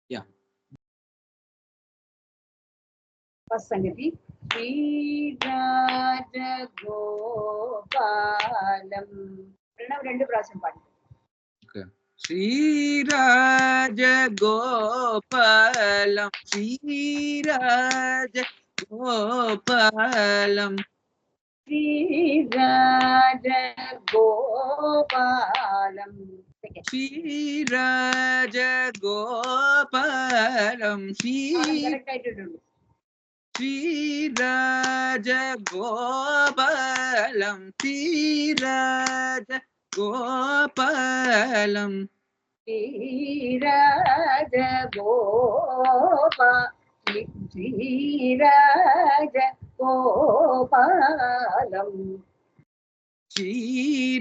Yeah. First Sangati. Sri Rajagopalam. Pranav rendu prasam paadu. Okay. Sri Rajagopalam. Sri Rajagopalam. Sri Rajagopalam. Sri Rajagopalam. Correct ஆயிட்டு Sri Rajagopalam. Sri Rajagopalam. Sri Rajagopalam. Sri Rajagopalam. Sri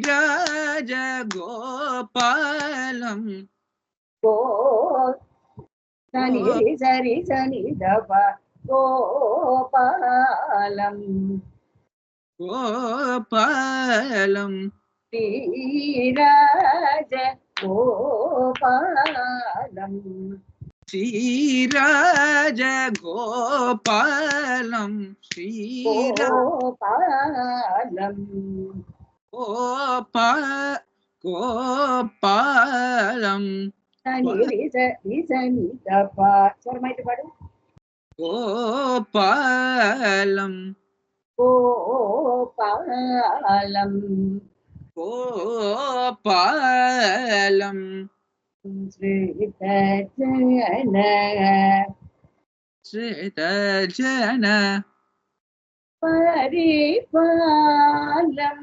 Rajagopalam. Sani sari sani dapa Gopalam. Gopalam. Sri Rajagopalam. Sri Rajagopalam. Sri Gopalam. Gopalam. Sani sani dapa. Swarmaittu paadu. Gopalam. Gopalam. Gopalam. Sritajana Paripalam.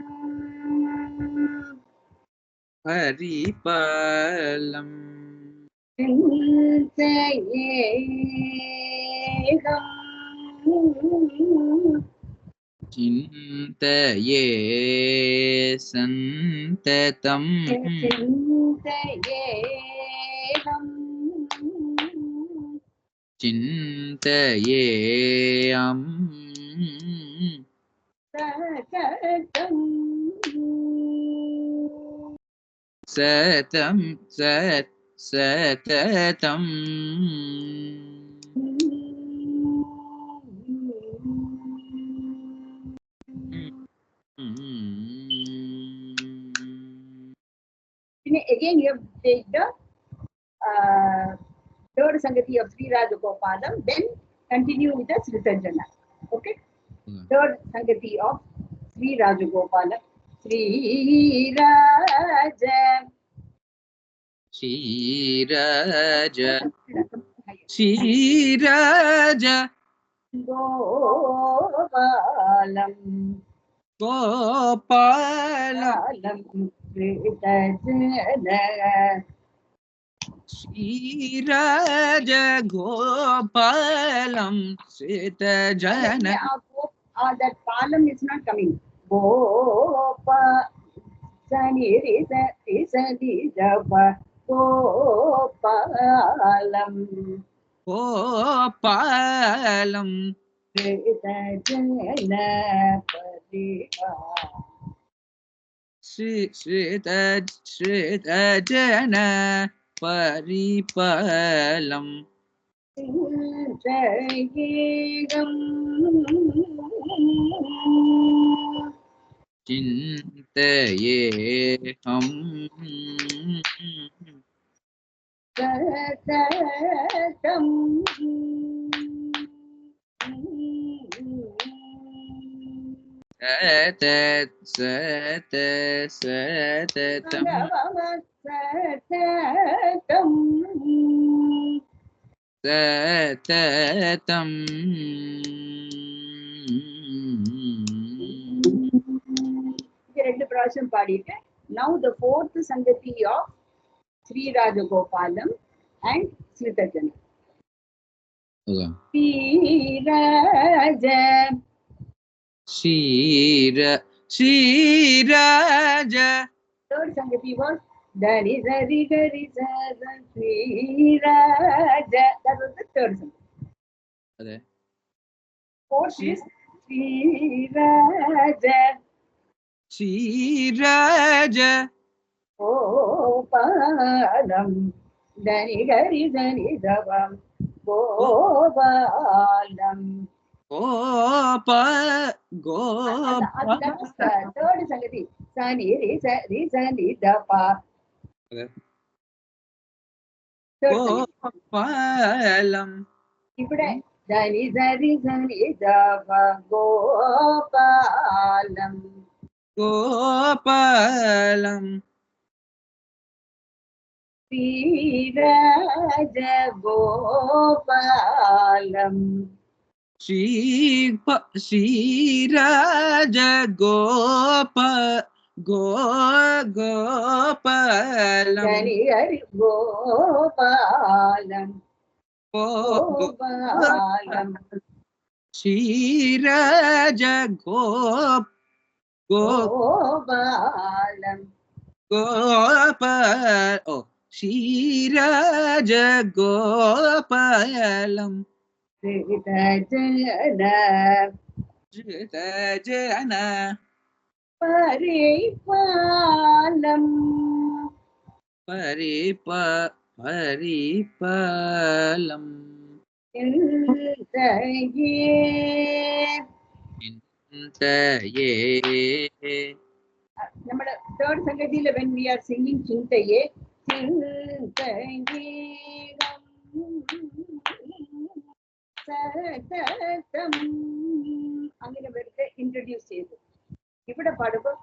Paripalam. Chintaye santatam. Chintaye satam satatam. Again, you have to take the third Sangati of Sri Rajagopalam, then continue with the Sritajana. Okay? Third Sangati of Sri Rajagopalam. Sri Raja. Sri Raja. Sri Raja Gopalam. Gopalam. Sri Raja Gopalam Sritajana. That palam is not coming. Gopa Sani Risa Japa Gopalam. Gopalam Sritajana Paripa. Sritajana Paripalam. Chintayeham Satatam. Satatam. Satatam. ரெண்டு பிராവശ്யம் பாடிட்டு now the fourth Sangati of Sri Rajagopalam and Sritajana. Sri Raja. Sri Raja. Third Sangati was Dari Dari Dari Sada Sri Raja. That was the third Sangati. Fourth is Sri Raja. Sri Raja Gopalam. దని గరి దని దవం கோபாலம். கோப அது third சங்கதி. சனி ரி சரி சனி தபா. கோபாலம். இப்படி దని சரி சனி தபா கோபாலம். கோபாலம். ஸ்ரீராஜ கோபாலம். ஸ்ரீராஜ கோபாலம். దని హరి கோபாலம். கோபாலம். ஸ்ரீராஜ கோபாலம். ஸ்ரீராஜ கோபாலம். ஜன பரிபாலம். பரிபாலம். നമ്മുടെ third സംഗതിയിൽ when we are singing ചിന്തയെ സതതം അങ്ങനെ വെറുതെ ഇൻട്രൊഡ്യൂസ് ചെയ്തു. ഇവിടെ പാടുമ്പോൾ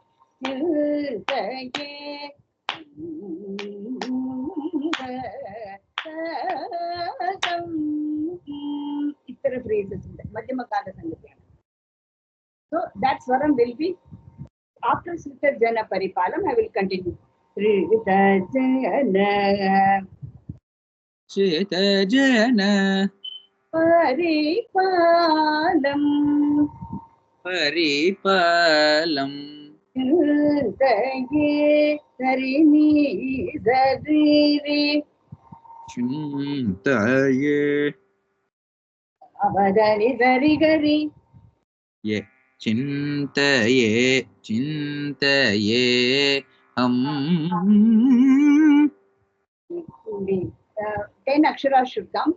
ഇത്ര ഫ്രേസസ് ഉണ്ട്. മധ്യമകാല സംഗതിയാണ്. So that swaram will be after Srita Jana Paripalam. I will continue. Srita Jana Paripalam. பரிபாலம். Sarini Zadiri சிந்தையே Avadani Zarigari ஏ சிந்தையே சிந்தையே ஹம் 10 akshara should come.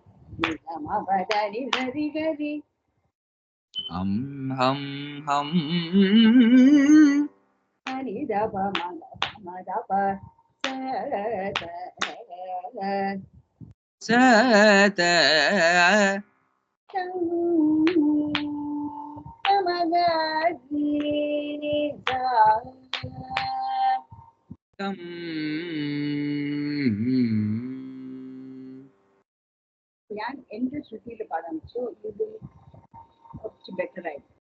Avadani Zarigari ஹம் ஹம் ஹம் Ani Dapa Madapa சத கம் ഞാൻ എന്റെ ശ്രുതിയിൽ പാടാം. സോ ഇത് കുറച്ച് ബെറ്റർ ആയി.